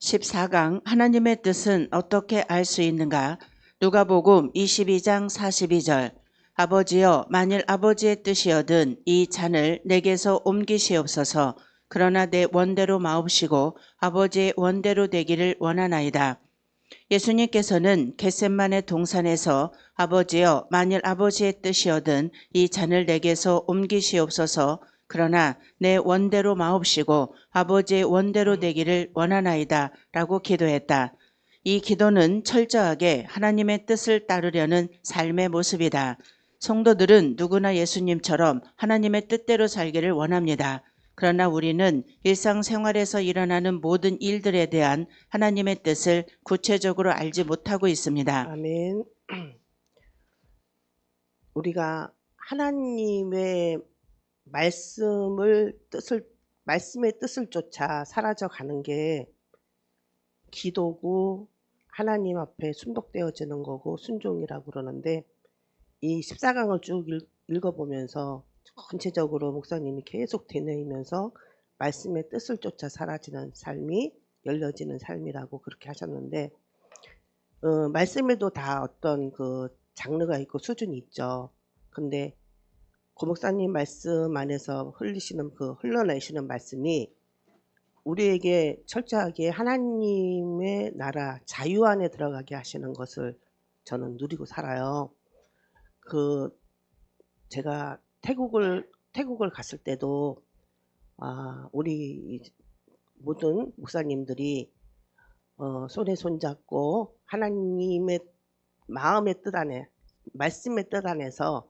14강 하나님의 뜻은 어떻게 알 수 있는가? 누가복음 22장 42절. 아버지여, 만일 아버지의 뜻이여든 이 잔을 내게서 옮기시옵소서. 그러나 내 원대로 마옵시고 아버지의 원대로 되기를 원하나이다. 예수님께서는 겟셋마네 동산에서 아버지여, 만일 아버지의 뜻이여든 이 잔을 내게서 옮기시옵소서. 그러나 내 원대로 마옵시고 아버지의 원대로 되기를 원하나이다 라고 기도했다. 이 기도는 철저하게 하나님의 뜻을 따르려는 삶의 모습이다. 성도들은 누구나 예수님처럼 하나님의 뜻대로 살기를 원합니다. 그러나 우리는 일상생활에서 일어나는 모든 일들에 대한 하나님의 뜻을 구체적으로 알지 못하고 있습니다. 아멘. 우리가 하나님의 말씀의 뜻을 쫓아 사라져 가는 게 기도고 하나님 앞에 순복되어지는 거고 순종이라고 그러는데, 이 14강을 쭉 읽어보면서 전체적으로 목사님이 계속 되뇌이면서 말씀의 뜻을 쫓아 사라지는 삶이 열려지는 삶이라고 그렇게 하셨는데, 말씀에도 다 어떤 그 장르가 있고 수준이 있죠. 근데 고 목사님 말씀 안에서 흘러내시는 말씀이 우리에게 철저하게 하나님의 나라 자유 안에 들어가게 하시는 것을 저는 누리고 살아요. 제가 태국을 갔을 때도 우리 모든 목사님들이 손에 손잡고 하나님의 마음의 뜻 안에, 말씀의 뜻 안에서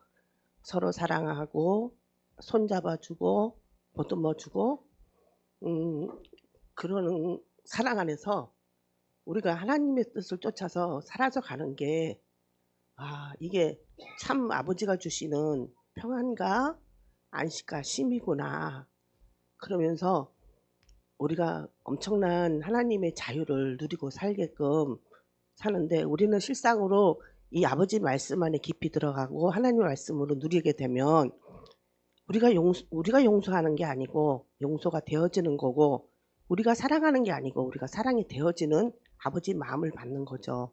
서로 사랑하고 손잡아주고 보듬어주고 그러는 사랑 안에서 우리가 하나님의 뜻을 쫓아서 사라져가는 게 이게 참 아버지가 주시는 평안과 안식과 쉼이구나, 그러면서 우리가 엄청난 하나님의 자유를 누리고 살게끔 사는데, 우리는 실상으로 이 아버지 말씀 안에 깊이 들어가고 하나님의 말씀으로 누리게 되면 우리가 용서하는 게 아니고 용서가 되어지는 거고, 우리가 사랑하는 게 아니고 우리가 사랑이 되어지는 아버지 마음을 받는 거죠.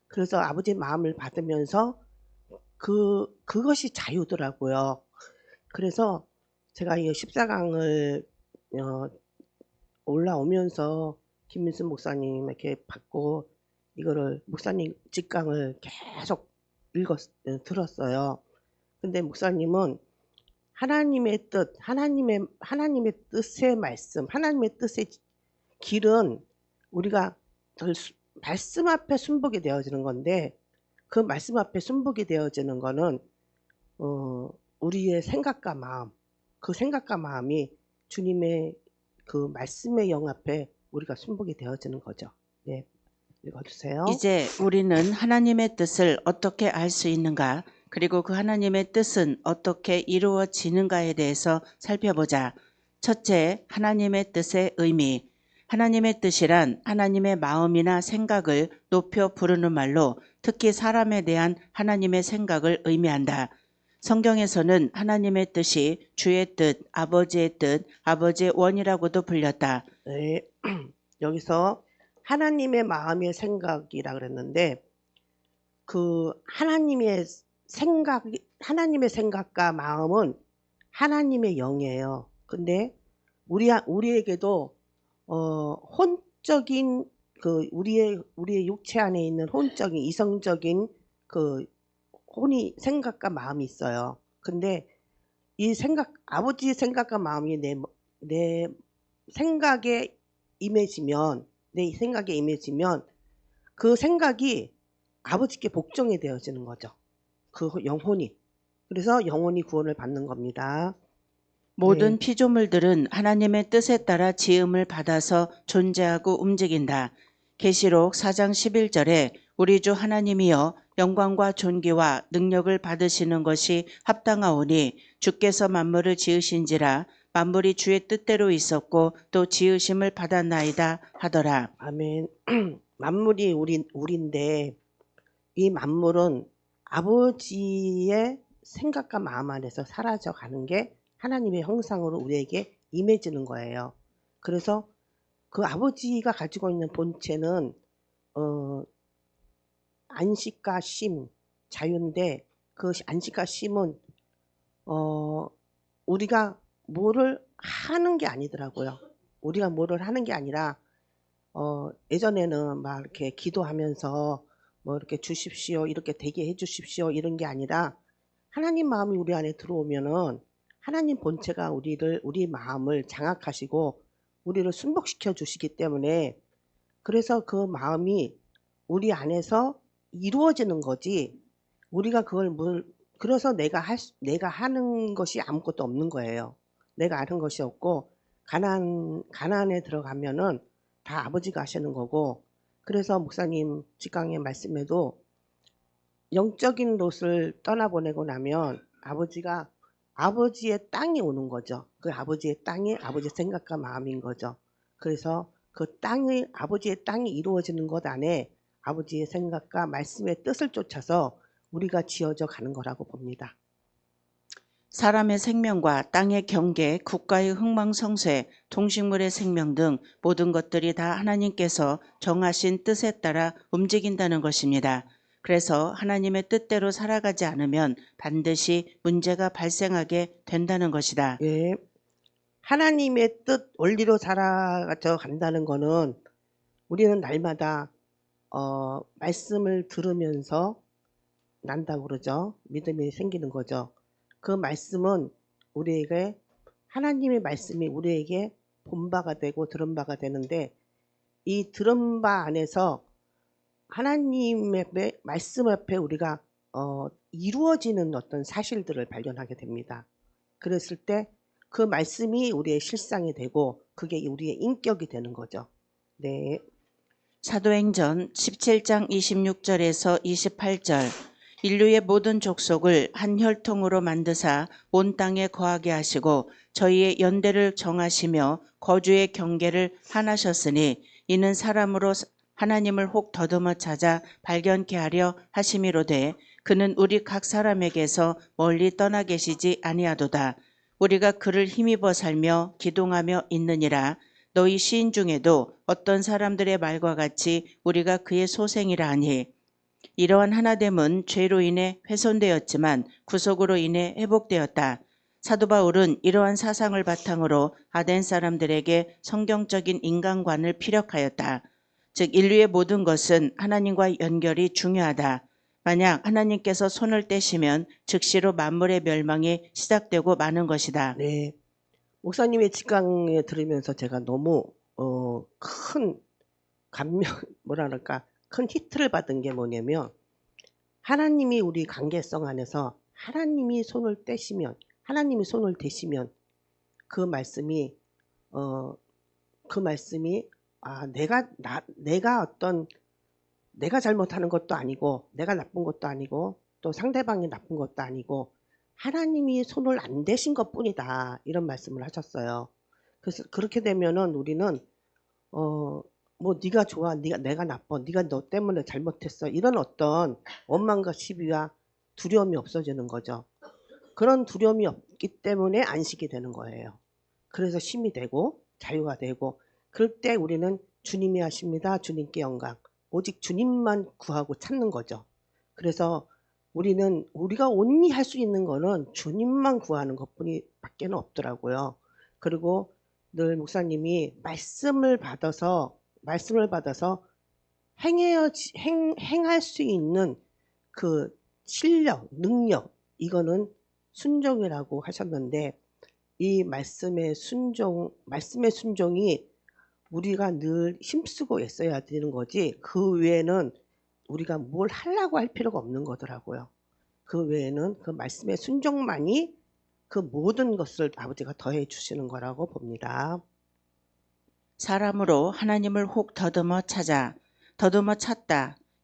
그래서 아버지 마음을 받으면서 그것이 자유더라고요. 그래서 제가 이 14강을 올라오면서 김민순 목사님에게 받고 이거를 목사님 직강을 계속 들었어요. 근데 목사님은 하나님의 뜻, 하나님의 뜻의 말씀, 하나님의 뜻의 길은 우리가 말씀 앞에 순복이 되어지는 건데, 그 말씀 앞에 순복이 되어지는 거는 우리의 생각과 마음, 그 생각과 마음이 주님의 그 말씀의 영 앞에 우리가 순복이 되어지는 거죠. 네, 읽어주세요. 이제 우리는 하나님의 뜻을 어떻게 알 수 있는가? 그리고 그 하나님의 뜻은 어떻게 이루어지는가에 대해서 살펴보자. 첫째, 하나님의 뜻의 의미. 하나님의 뜻이란 하나님의 마음이나 생각을 높여 부르는 말로 특히 사람에 대한 하나님의 생각을 의미한다. 성경에서는 하나님의 뜻이 주의 뜻, 아버지의 뜻, 아버지의 원이라고도 불렸다. 네, 여기서 하나님의 마음의 생각이라 그랬는데, 그 하나님의 생각과 마음은 하나님의 영이에요. 근데 우리에게도 혼적인 그 우리의 육체 안에 있는 혼적인 이성적인 그 생각과 마음이 있어요. 근데 이 아버지의 생각과 마음이 내 생각에 임해지면 그 생각이 아버지께 복종이 되어지는 거죠. 그 영혼이. 그래서 영혼이 구원을 받는 겁니다. 모든 네. 피조물들은 하나님의 뜻에 따라 지음을 받아서 존재하고 움직인다. 계시록 4장 11절에 우리 주 하나님이여 영광과 존귀와 능력을 받으시는 것이 합당하오니 주께서 만물을 지으신지라 만물이 주의 뜻대로 있었고 또 지으심을 받았나이다 하더라. 아멘. 만물이 우리인데, 이 만물은 아버지의 생각과 마음 안에서 사라져 가는 게 하나님의 형상으로 우리에게 임해지는 거예요. 그래서 그 아버지가 가지고 있는 본체는 안식과 쉼, 자유인데 그 안식과 쉼은 우리가 뭐를 하는 게 아니더라고요. 우리가 뭐를 하는 게 아니라 예전에는 막 이렇게 기도하면서 뭐 이렇게 주십시오, 이렇게 되게 해 주십시오 이런 게 아니라 하나님 마음이 우리 안에 들어오면은 하나님 본체가 우리 마음을 장악하시고 우리를 순복시켜 주시기 때문에 그래서 그 마음이 우리 안에서 이루어지는 거지 우리가 그래서 내가 하는 것이 아무것도 없는 거예요. 내가 아는 것이 없고 가나안에 들어가면은 다 아버지가 하시는 거고 그래서 목사님 직강의 말씀에도 영적인 롯을 떠나보내고 나면 아버지가 아버지의 땅이 오는 거죠. 그 아버지의 땅이 아버지의 생각과 마음인 거죠. 그래서 그 땅의 아버지의 땅이 이루어지는 것 안에 아버지의 생각과 말씀의 뜻을 쫓아서 우리가 지어져 가는 거라고 봅니다. 사람의 생명과 땅의 경계, 국가의 흥망성쇠, 동식물의 생명 등 모든 것들이 다 하나님께서 정하신 뜻에 따라 움직인다는 것입니다. 그래서 하나님의 뜻대로 살아가지 않으면 반드시 문제가 발생하게 된다는 것이다. 예. 하나님의 뜻 원리로 살아져 간다는 거는 우리는 날마다 말씀을 들으면서 난다고 그러죠. 믿음이 생기는 거죠. 그 말씀은 우리에게 하나님의 말씀이 우리에게 본 바가 되고 들은 바가 되는데 이 들은 바 안에서 하나님의 말씀 앞에 우리가 이루어지는 어떤 사실들을 발견하게 됩니다. 그랬을 때 그 말씀이 우리의 실상이 되고 그게 우리의 인격이 되는 거죠. 네. 사도행전 17장 26절에서 28절 인류의 모든 족속을 한 혈통으로 만드사 온 땅에 거하게 하시고 저희의 연대를 정하시며 거주의 경계를 하나셨으니 이는 사람으로 하나님을 혹 더듬어 찾아 발견케 하려 하심이로되 그는 우리 각 사람에게서 멀리 떠나 계시지 아니하도다. 우리가 그를 힘입어 살며 기동하며 있느니라. 너희 시인 중에도 어떤 사람들의 말과 같이 우리가 그의 소생이라 하니 이러한 하나됨은 죄로 인해 훼손되었지만 구속으로 인해 회복되었다. 사도 바울은 이러한 사상을 바탕으로 아덴 사람들에게 성경적인 인간관을 피력하였다. 즉 인류의 모든 것은 하나님과 연결이 중요하다. 만약 하나님께서 손을 떼시면 즉시로 만물의 멸망이 시작되고 마는 것이다. 네. 목사님의 직강에 들으면서 제가 너무 큰 감명 뭐랄까 큰 히트를 받은 게 뭐냐면 하나님이 우리 관계성 안에서 하나님이 손을 떼시면 하나님이 손을 대시면 그 말씀이 내가 잘못하는 것도 아니고 내가 나쁜 것도 아니고 또 상대방이 나쁜 것도 아니고 하나님이 손을 안 대신 것뿐이다 이런 말씀을 하셨어요. 그래서 그렇게 되면은 우리는 뭐 네가 좋아, 내가 나빠, 네가 너 때문에 잘못했어 이런 어떤 원망과 시비와 두려움이 없어지는 거죠. 그런 두려움이 없기 때문에 안식이 되는 거예요. 그래서 쉼이 되고 자유가 되고 그럴 때 우리는 주님이 하십니다. 주님께 영광. 오직 주님만 구하고 찾는 거죠. 그래서 우리가 온리 할 수 있는 거는 주님만 구하는 것뿐이밖에 없더라고요. 그리고 늘 목사님이 말씀을 받아서 행할 수 있는 그 실력, 능력 이거는 순종이라고 하셨는데 이 말씀의 순종이 우리가 늘 힘쓰고 애써야 되는 거지 그 외에는 우리가 뭘 하려고 할 필요가 없는 거더라고요. 그 외에는 그 말씀의 순종만이 그 모든 것을 아버지가 더해 주시는 거라고 봅니다. 사람으로 하나님을 혹 더듬어 찾다.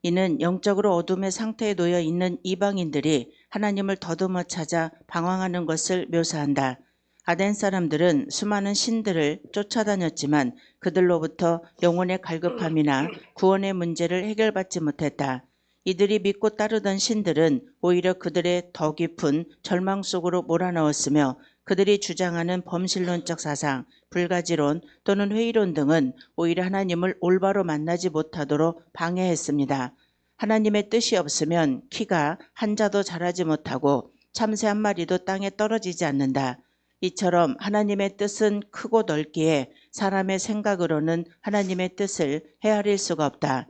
이는 영적으로 어둠의 상태에 놓여 있는 이방인들이 하나님을 더듬어 찾아 방황하는 것을 묘사한다. 아덴 사람들은 수많은 신들을 쫓아다녔지만 그들로부터 영혼의 갈급함이나 구원의 문제를 해결받지 못했다. 이들이 믿고 따르던 신들은 오히려 그들의 더 깊은 절망 속으로 몰아넣었으며 그들이 주장하는 범실론적 사상, 불가지론 또는 회의론 등은 오히려 하나님을 올바로 만나지 못하도록 방해했습니다. 하나님의 뜻이 없으면 키가 한 자도 자라지 못하고 참새 한 마리도 땅에 떨어지지 않는다. 이처럼 하나님의 뜻은 크고 넓기에 사람의 생각으로는 하나님의 뜻을 헤아릴 수가 없다.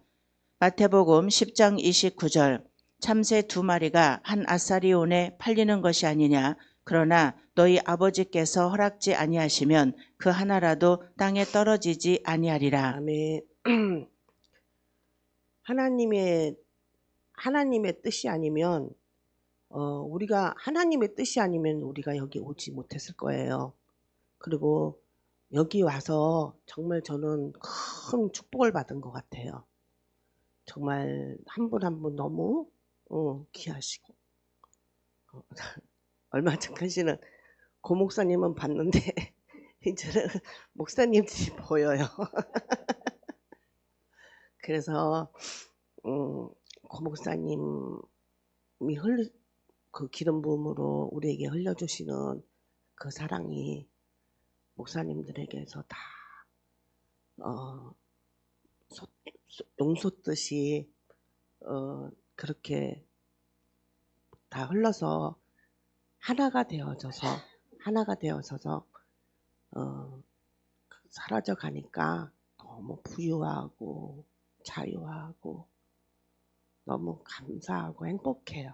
마태복음 10장 29절 참새 2마리가 한 아사리온에 팔리는 것이 아니냐. 그러나 너희 아버지께서 허락지 아니하시면 그 하나라도 땅에 떨어지지 아니하리라. 아멘. 하나님의 뜻이 아니면 우리가 하나님의 뜻이 아니면 우리가 여기 오지 못했을 거예요. 그리고 여기 와서 정말 저는 큰 축복을 받은 것 같아요. 정말 한 분 한 분 너무 귀하시고 얼마 전까지는 고 목사님은 봤는데 이제는 목사님들이 보여요. 그래서 고 목사님이 그 기름 부음으로 우리에게 흘려주시는 그 사랑이 목사님들에게서 다 용솟듯이 그렇게 다 흘러서 하나가 되어져서 사라져 가니까 너무 부유하고 자유하고 너무 감사하고 행복해요.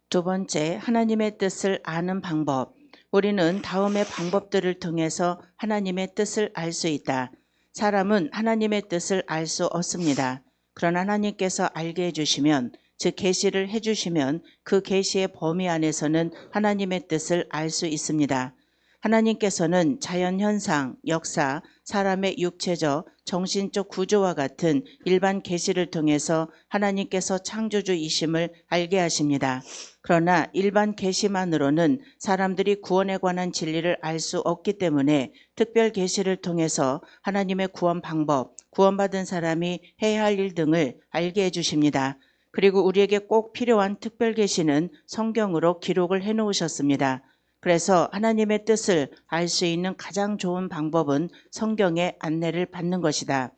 두 번째, 하나님의 뜻을 아는 방법. 우리는 다음의 방법들을 통해서 하나님의 뜻을 알 수 있다. 사람은 하나님의 뜻을 알 수 없습니다. 그러나 하나님께서 알게 해주시면, 즉 계시를 해주시면 그 계시의 범위 안에서는 하나님의 뜻을 알 수 있습니다. 하나님께서는 자연현상, 역사, 사람의 육체적, 정신적 구조와 같은 일반 계시를 통해서 하나님께서 창조주이심을 알게 하십니다. 그러나 일반 계시만으로는 사람들이 구원에 관한 진리를 알 수 없기 때문에 특별 계시를 통해서 하나님의 구원 방법, 구원받은 사람이 해야 할 일 등을 알게 해주십니다. 그리고 우리에게 꼭 필요한 특별 계시는 성경으로 기록을 해놓으셨습니다. 그래서 하나님의 뜻을 알 수 있는 가장 좋은 방법은 성경의 안내를 받는 것이다.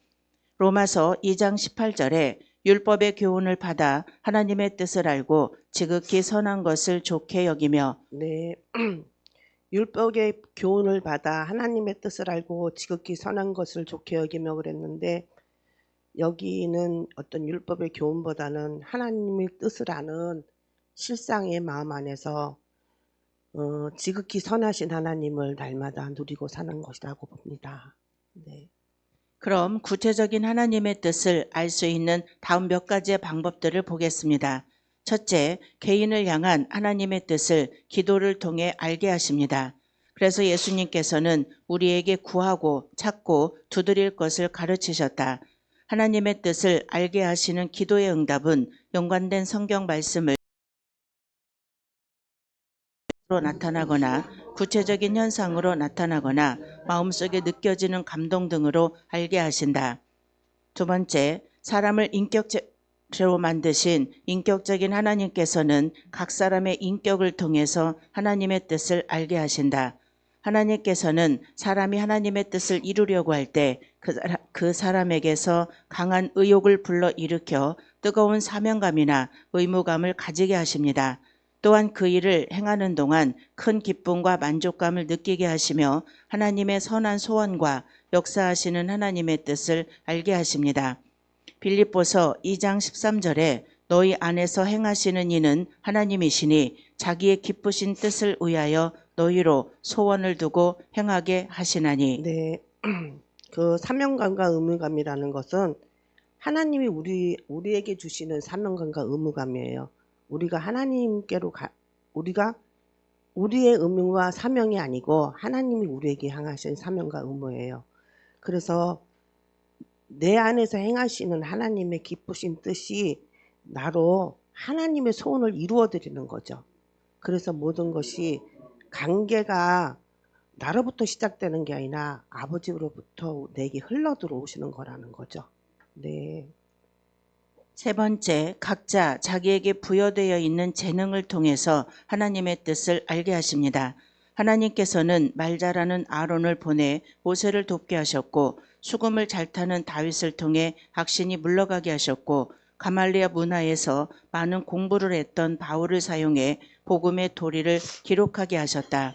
로마서 2장 18절에 율법의 교훈을 받아 하나님의 뜻을 알고 지극히 선한 것을 좋게 여기며. 네. 율법의 교훈을 받아 하나님의 뜻을 알고 지극히 선한 것을 좋게 여기며 그랬는데, 여기는 어떤 율법의 교훈보다는 하나님의 뜻을 아는 실상의 마음 안에서 지극히 선하신 하나님을 날마다 누리고 사는 것이라고 봅니다. 네. 그럼 구체적인 하나님의 뜻을 알 수 있는 다음 몇 가지의 방법들을 보겠습니다. 첫째, 개인을 향한 하나님의 뜻을 기도를 통해 알게 하십니다. 그래서 예수님께서는 우리에게 구하고 찾고 두드릴 것을 가르치셨다. 하나님의 뜻을 알게 하시는 기도의 응답은 연관된 성경 말씀을 나타나거나 구체적인 현상으로 나타나거나 마음속에 느껴지는 감동 등으로 알게 하신다. 두 번째, 사람을 인격체로 만드신 인격적인 하나님께서는 각 사람의 인격을 통해서 하나님의 뜻을 알게 하신다. 하나님께서는 사람이 하나님의 뜻을 이루려고 할 때 그 사람에게서 강한 의욕을 불러일으켜 뜨거운 사명감이나 의무감을 가지게 하십니다. 또한 그 일을 행하는 동안 큰 기쁨과 만족감을 느끼게 하시며 하나님의 선한 소원과 역사하시는 하나님의 뜻을 알게 하십니다. 빌립보서 2장 13절에 너희 안에서 행하시는 이는 하나님이시니 자기의 기쁘신 뜻을 위하여 너희로 소원을 두고 행하게 하시나니. 네. 그 사명감과 의무감이라는 것은 하나님이 우리에게 주시는 사명감과 의무감이에요. 우리가 하나님께로 우리가 우리의 의무와 사명이 아니고 하나님이 우리에게 향하신 사명과 의무예요. 그래서 내 안에서 행하시는 하나님의 기쁘신 뜻이 나로 하나님의 소원을 이루어 드리는 거죠. 그래서 모든 것이 관계가 나로부터 시작되는 게 아니라 아버지로부터 내게 흘러 들어오시는 거라는 거죠. 네. 세 번째, 각자 자기에게 부여되어 있는 재능을 통해서 하나님의 뜻을 알게 하십니다. 하나님께서는 말 잘하는 아론을 보내 모세를 돕게 하셨고, 수금을 잘 타는 다윗을 통해 악신이 물러가게 하셨고, 가말리아 문화에서 많은 공부를 했던 바울을 사용해 복음의 도리를 기록하게 하셨다.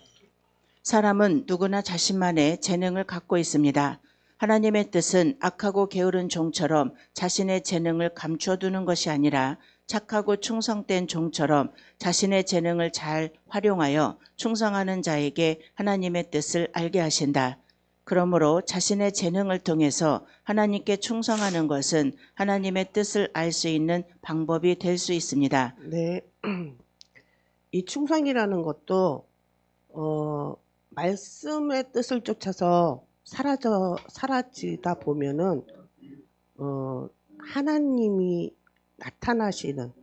사람은 누구나 자신만의 재능을 갖고 있습니다. 하나님의 뜻은 악하고 게으른 종처럼 자신의 재능을 감춰두는 것이 아니라 착하고 충성된 종처럼 자신의 재능을 잘 활용하여 충성하는 자에게 하나님의 뜻을 알게 하신다. 그러므로 자신의 재능을 통해서 하나님께 충성하는 것은 하나님의 뜻을 알 수 있는 방법이 될 수 있습니다. 네. 이 충성이라는 것도 말씀의 뜻을 쫓아서 사라지다 보면은 하나님이 나타나시는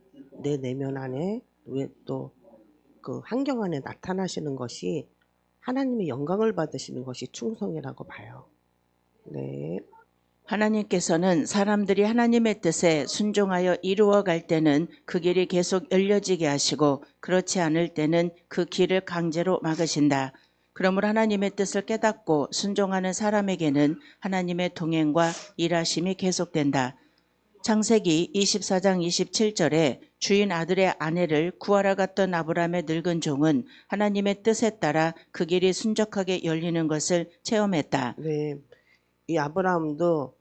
내 내면 안에 왜 또 그 환경 안에 나타나시는 것이 하나님의 영광을 받으시는 것이 충성이라고 봐요. 네. 하나님께서는 사람들이 하나님의 뜻에 순종하여 이루어 갈 때는 그 길이 계속 열려지게 하시고, 그렇지 않을 때는 그 길을 강제로 막으신다. 그러므로 하나님의 뜻을 깨닫고 순종하는 사람에게는 하나님의 동행과 일하심이 계속된다. 창세기 24장 27절에 주인 아들의 아내를 구하러 갔던 아브라함의 늙은 종은 하나님의 뜻에 따라 그 길이 순적하게 열리는 것을 체험했다. 네. 이 아브라함도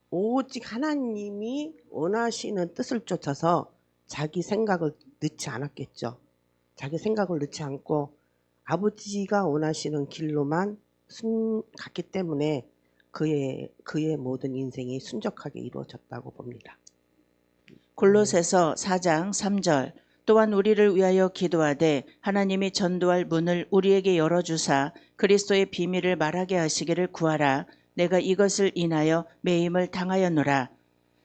오직 하나님이 원하시는 뜻을 쫓아서 자기 생각을 넣지 않았겠죠. 자기 생각을 넣지 않고 아버지가 원하시는 길로만 갔기 때문에 그의 모든 인생이 순적하게 이루어졌다고 봅니다. 골로새서 4장 3절 또한 우리를 위하여 기도하되 하나님이 전도할 문을 우리에게 열어주사 그리스도의 비밀을 말하게 하시기를 구하라. 내가 이것을 인하여 매임을 당하였노라.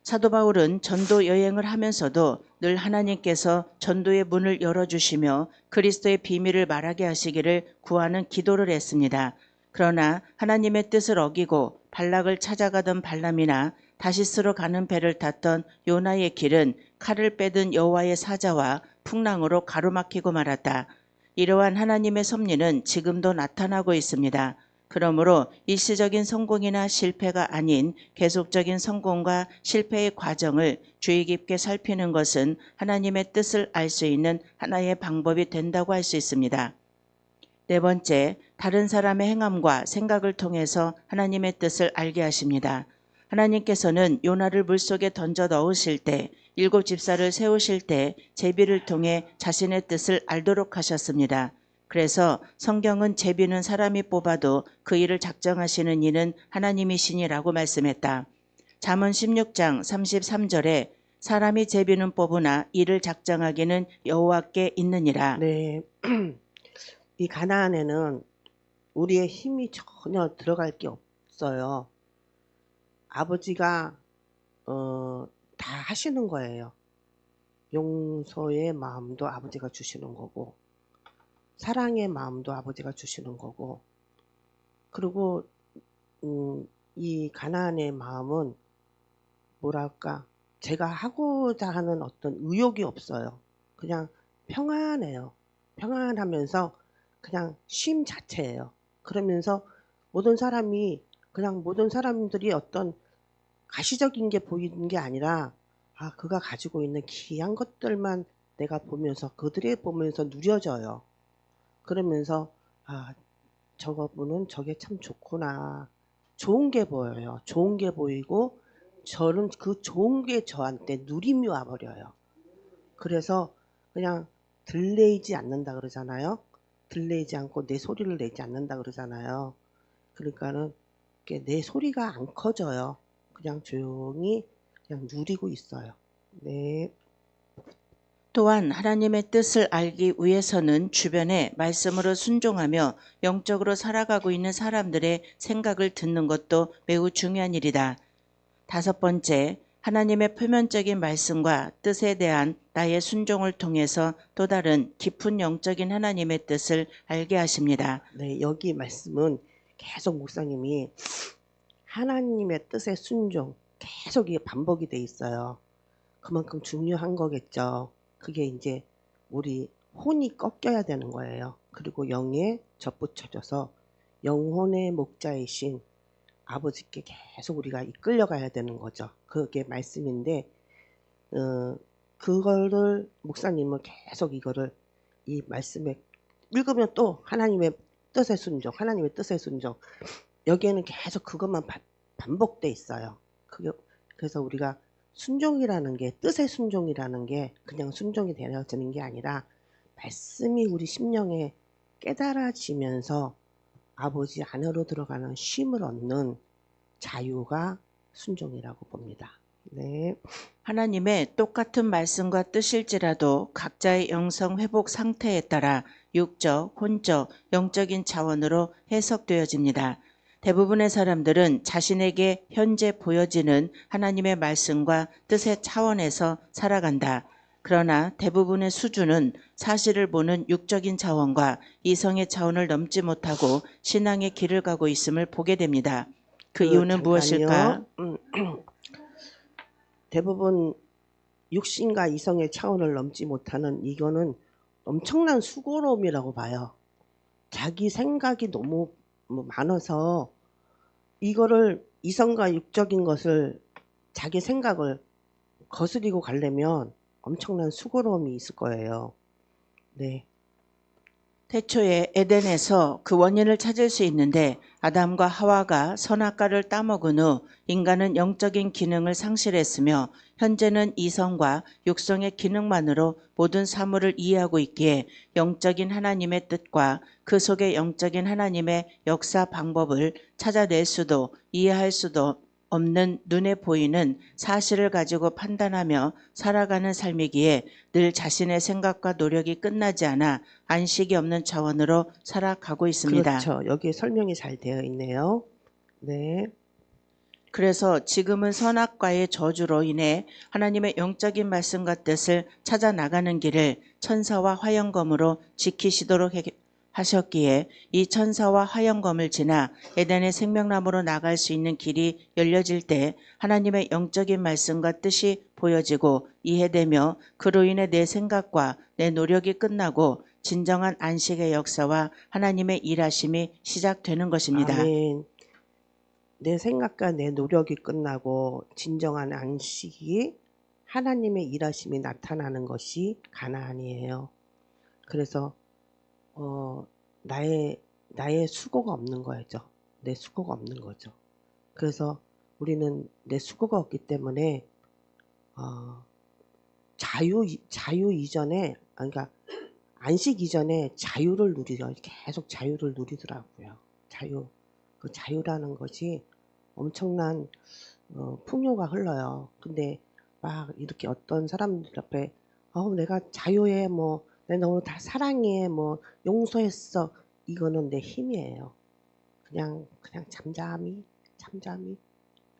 사도 바울은 전도 여행을 하면서도 늘 하나님께서 전도의 문을 열어주시며 그리스도의 비밀을 말하게 하시기를 구하는 기도를 했습니다. 그러나 하나님의 뜻을 어기고 발락을 찾아가던 발람이나 다시스로 가는 배를 탔던 요나의 길은 칼을 빼든 여호와의 사자와 풍랑으로 가로막히고 말았다. 이러한 하나님의 섭리는 지금도 나타나고 있습니다. 그러므로 일시적인 성공이나 실패가 아닌 계속적인 성공과 실패의 과정을 주의 깊게 살피는 것은 하나님의 뜻을 알 수 있는 하나의 방법이 된다고 할 수 있습니다. 네 번째, 다른 사람의 행함과 생각을 통해서 하나님의 뜻을 알게 하십니다. 하나님께서는 요나를 물속에 던져 넣으실 때, 7 집사를 세우실 때 제비를 통해 자신의 뜻을 알도록 하셨습니다. 그래서 성경은 제비는 사람이 뽑아도 그 일을 작정하시는 이는 하나님이시니라고 말씀했다. 잠언 16장 33절에 사람이 제비는 뽑으나 이를 작정하기는 여호와께 있느니라. 네. 이 가나안에는 우리의 힘이 전혀 들어갈 게 없어요. 아버지가 다 하시는 거예요. 용서의 마음도 아버지가 주시는 거고 사랑의 마음도 아버지가 주시는 거고, 그리고 이 가나안의 마음은 뭐랄까, 제가 하고자 하는 어떤 의욕이 없어요. 그냥 평안해요. 평안하면서 그냥 쉼 자체예요. 그러면서 모든 사람들이 어떤 가시적인 게 보이는 게 아니라 그가 가지고 있는 귀한 것들만 내가 보면서 그들이 보면서 누려져요. 그러면서 저분은 저게 참 좋구나. 좋은 게 보여요. 좋은 게 보이고 저는 그 좋은 게 저한테 누림이 와버려요. 그래서 그냥 들레이지 않는다 그러잖아요. 들레이지 않고 내 소리를 내지 않는다 그러잖아요. 그러니까는 내 소리가 안 커져요. 그냥 조용히 그냥 누리고 있어요. 네. 또한 하나님의 뜻을 알기 위해서는 주변에 말씀으로 순종하며 영적으로 살아가고 있는 사람들의 생각을 듣는 것도 매우 중요한 일이다. 다섯 번째, 하나님의 표면적인 말씀과 뜻에 대한 나의 순종을 통해서 또 다른 깊은 영적인 하나님의 뜻을 알게 하십니다. 네, 여기 말씀은 계속 목사님이 하나님의 뜻에 순종 계속 이게 반복이 돼 있어요. 그만큼 중요한 거겠죠. 그게 이제 우리 혼이 꺾여야 되는 거예요. 그리고 영에 접붙여져서 영혼의 목자이신 아버지께 계속 우리가 이끌려 가야 되는 거죠. 그게 말씀인데 그거를 목사님은 계속 이거를 이 말씀에 읽으면 또 하나님의 뜻에 순종, 하나님의 뜻에 순종, 여기에는 계속 그것만 반복돼 있어요. 그래서 우리가 순종이라는 게, 뜻의 순종이라는 게 그냥 순종이 되어지는 게 아니라 말씀이 우리 심령에 깨달아지면서 아버지 안으로 들어가는 쉼을 얻는 자유가 순종이라고 봅니다. 네. 하나님의 똑같은 말씀과 뜻일지라도 각자의 영성 회복 상태에 따라 육적, 혼적, 영적인 차원으로 해석되어집니다. 대부분의 사람들은 자신에게 현재 보여지는 하나님의 말씀과 뜻의 차원에서 살아간다. 그러나 대부분의 수준은 사실을 보는 육적인 차원과 이성의 차원을 넘지 못하고 신앙의 길을 가고 있음을 보게 됩니다. 그 이유는 무엇일까? 대부분 육신과 이성의 차원을 넘지 못하는 이거는 엄청난 수고로움이라고 봐요. 자기 생각이 너무 많아서 이거를 이성과 육적인 것을 자기 생각을 거스리고 가려면 엄청난 수고로움이 있을 거예요. 네. 태초에 에덴에서 그 원인을 찾을 수 있는데 아담과 하와가 선악과를 따먹은 후 인간은 영적인 기능을 상실했으며 현재는 이성과 육성의 기능만으로 모든 사물을 이해하고 있기에 영적인 하나님의 뜻과 그 속에 영적인 하나님의 역사 방법을 찾아낼 수도 이해할 수도 없는 눈에 보이는 사실을 가지고 판단하며 살아가는 삶이기에 늘 자신의 생각과 노력이 끝나지 않아 안식이 없는 차원으로 살아가고 있습니다. 그렇죠. 여기에 설명이 잘 되어 있네요. 네. 그래서 지금은 선악과의 저주로 인해 하나님의 영적인 말씀과 뜻을 찾아 나가는 길을 천사와 화영검으로 지키시도록 하셨기에 이 천사와 화영검을 지나 에덴의 생명나무로 나갈 수 있는 길이 열려질 때 하나님의 영적인 말씀과 뜻이 보여지고 이해되며 그로 인해 내 생각과 내 노력이 끝나고 진정한 안식의 역사와 하나님의 일하심이 시작되는 것입니다. 아멘. 내 생각과 내 노력이 끝나고 진정한 안식이 하나님의 일하심이 나타나는 것이 가나안이에요. 그래서 나의 수고가 없는 거죠. 내 수고가 없는 거죠. 그래서 우리는 내 수고가 없기 때문에 자유 이전에, 그러니까 안식 이전에 자유를 계속 자유를 누리더라고요. 그 자유라는 것이 엄청난 풍요가 흘러요. 근데 막 이렇게 어떤 사람들 앞에 내가 자유해, 내가 너무 다 사랑해, 용서했어, 이거는 내 힘이에요. 그냥 잠잠히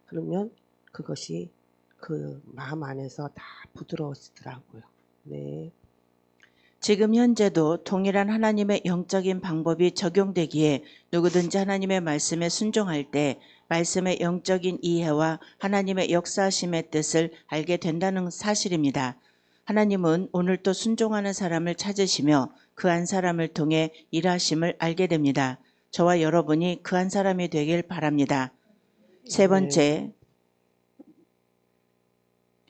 그러면 그것이 그 마음 안에서 다 부드러워지더라고요. 네. 지금 현재도 동일한 하나님의 영적인 방법이 적용되기에 누구든지 하나님의 말씀에 순종할 때 말씀의 영적인 이해와 하나님의 역사하심의 뜻을 알게 된다는 사실입니다. 하나님은 오늘도 순종하는 사람을 찾으시며 그 한 사람을 통해 일하심을 알게 됩니다. 저와 여러분이 그 한 사람이 되길 바랍니다. 세 번째,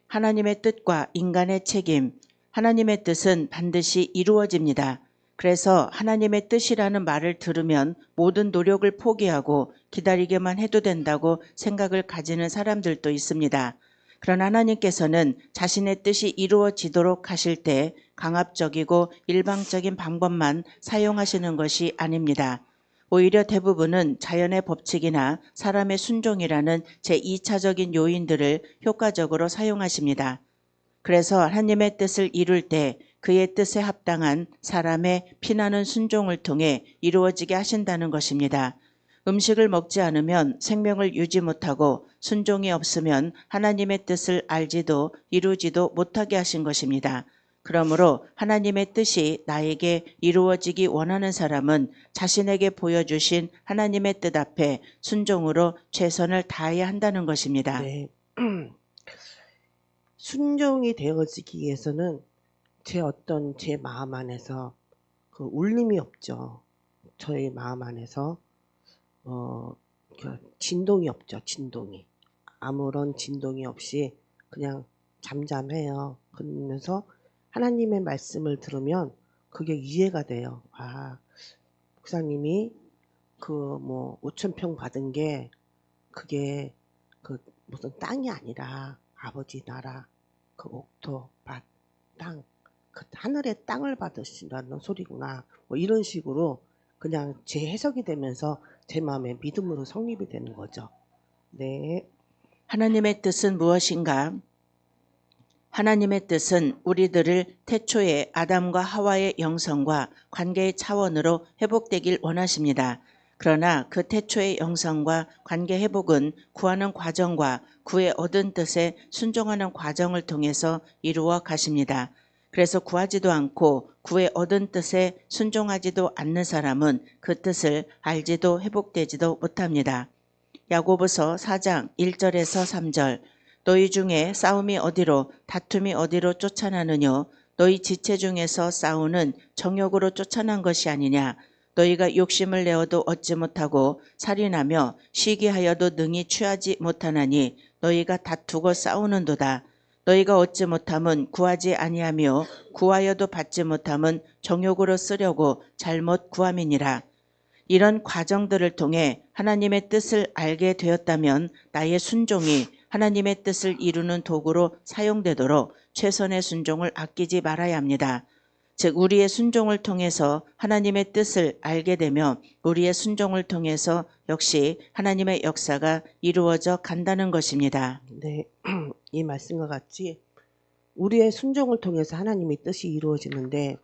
하나님의 뜻과 인간의 책임. 하나님의 뜻은 반드시 이루어집니다. 그래서 하나님의 뜻이라는 말을 들으면 모든 노력을 포기하고 기다리게만 해도 된다고 생각을 가지는 사람들도 있습니다. 그러나 하나님께서는 자신의 뜻이 이루어지도록 하실 때 강압적이고 일방적인 방법만 사용하시는 것이 아닙니다. 오히려 대부분은 자연의 법칙이나 사람의 순종이라는 제2차적인 요인들을 효과적으로 사용하십니다. 그래서 하나님의 뜻을 이룰 때 그의 뜻에 합당한 사람의 피나는 순종을 통해 이루어지게 하신다는 것입니다. 음식을 먹지 않으면 생명을 유지 못하고 순종이 없으면 하나님의 뜻을 알지도 이루지도 못하게 하신 것입니다. 그러므로 하나님의 뜻이 나에게 이루어지기 원하는 사람은 자신에게 보여주신 하나님의 뜻 앞에 순종으로 최선을 다해야 한다는 것입니다. 네. 순종이 되어지기 위해서는 제 마음 안에서 그 울림이 없죠. 저의 마음 안에서 그 진동이 없죠. 진동이. 아무런 진동이 없이 그냥 잠잠해요. 그러면서 하나님의 말씀을 들으면 그게 이해가 돼요. 아, 목사님이 그 뭐 5,000평 받은 게 그게 그 무슨 땅이 아니라 아버지 나라, 그 옥토, 밭, 땅, 그 하늘의 땅을 받으신다는 소리구나. 뭐 이런 식으로 그냥 제 해석이 되면서 제 마음에 믿음으로 성립이 되는 거죠. 네. 하나님의 뜻은 무엇인가? 하나님의 뜻은 우리들을 태초의 아담과 하와의 영성과 관계의 차원으로 회복되길 원하십니다. 그러나 그 태초의 영성과 관계 회복은 구하는 과정과 구해 얻은 뜻에 순종하는 과정을 통해서 이루어 가십니다. 그래서 구하지도 않고 구해 얻은 뜻에 순종하지도 않는 사람은 그 뜻을 알지도 회복되지도 못합니다. 야고보서 4장 1절에서 3절 너희 중에 싸움이 어디로 다툼이 어디로 쫓아나느뇨 너희 지체 중에서 싸우는 정욕으로 쫓아난 것이 아니냐 너희가 욕심을 내어도 얻지 못하고 살인하며 시기하여도 능히 취하지 못하나니 너희가 다투고 싸우는도다. 너희가 얻지 못함은 구하지 아니하며 구하여도 받지 못함은 정욕으로 쓰려고 잘못 구함이니라. 이런 과정들을 통해 하나님의 뜻을 알게 되었다면 나의 순종이 하나님의 뜻을 이루는 도구로 사용되도록 최선의 순종을 아끼지 말아야 합니다. 즉 우리의 순종을 통해서 하나님의 뜻을 알게 되며 우리의 순종을 통해서 역시 하나님의 역사가 이루어져 간다는 것입니다. 네. 이 말씀과 같이 우리의 순종을 통해서 하나님의 뜻이 이루어지는데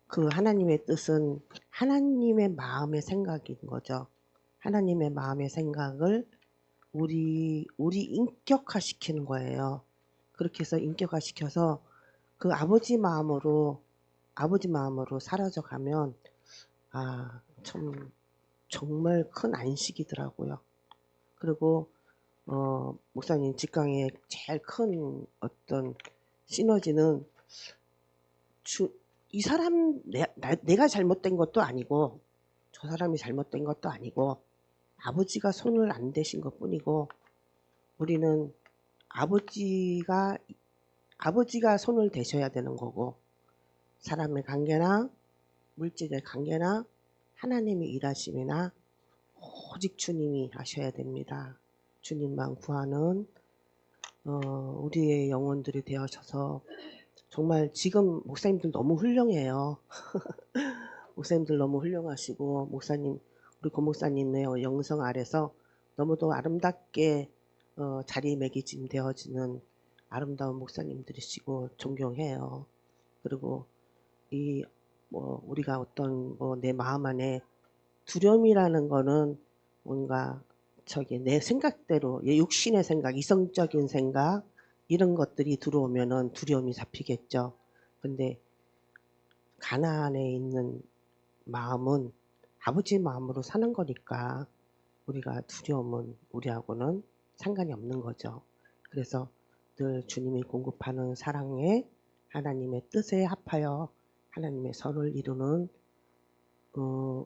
그 하나님의 뜻은 하나님의 마음의 생각인 거죠. 하나님의 마음의 생각을 우리 인격화시키는 거예요. 그렇게 해서 인격화시켜서 그 아버지 마음으로 사라져 가면 참 정말 큰 안식이더라고요. 그리고 목사님 직강의 제일 큰 어떤 시너지는 이 사람 내가 잘못된 것도 아니고 저 사람이 잘못된 것도 아니고 아버지가 손을 안 대신 것뿐이고 우리는 아버지가 손을 대셔야 되는 거고 사람의 관계나 물질의 관계나 하나님의 일하심이나 오직 주님이 하셔야 됩니다. 주님만 구하는 우리의 영혼들이 되어셔서 정말 지금 목사님들 너무 훌륭해요. 목사님들 너무 훌륭하시고 목사님 우리 고목사님의 영성 아래서 너무도 아름답게 자리매김 되어지는 아름다운 목사님들이시고 존경해요. 그리고 이 우리가 어떤 내 마음 안에 두려움이라는 거는 뭔가 내 생각대로 육신의 생각, 이성적인 생각 이런 것들이 들어오면은 두려움이 잡히겠죠. 근데 가나안에 있는 마음은 아버지 마음으로 사는 거니까 우리가 두려움은 우리하고는 상관이 없는 거죠. 그래서 늘 주님이 공급하는 사랑에 하나님의 뜻에 합하여 하나님의 선을 이루는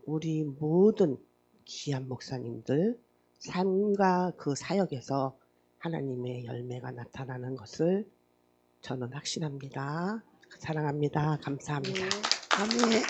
우리 모든 귀한 목사님들 삶과 그 사역에서 하나님의 열매가 나타나는 것을 저는 확신합니다. 사랑합니다. 감사합니다. 아멘.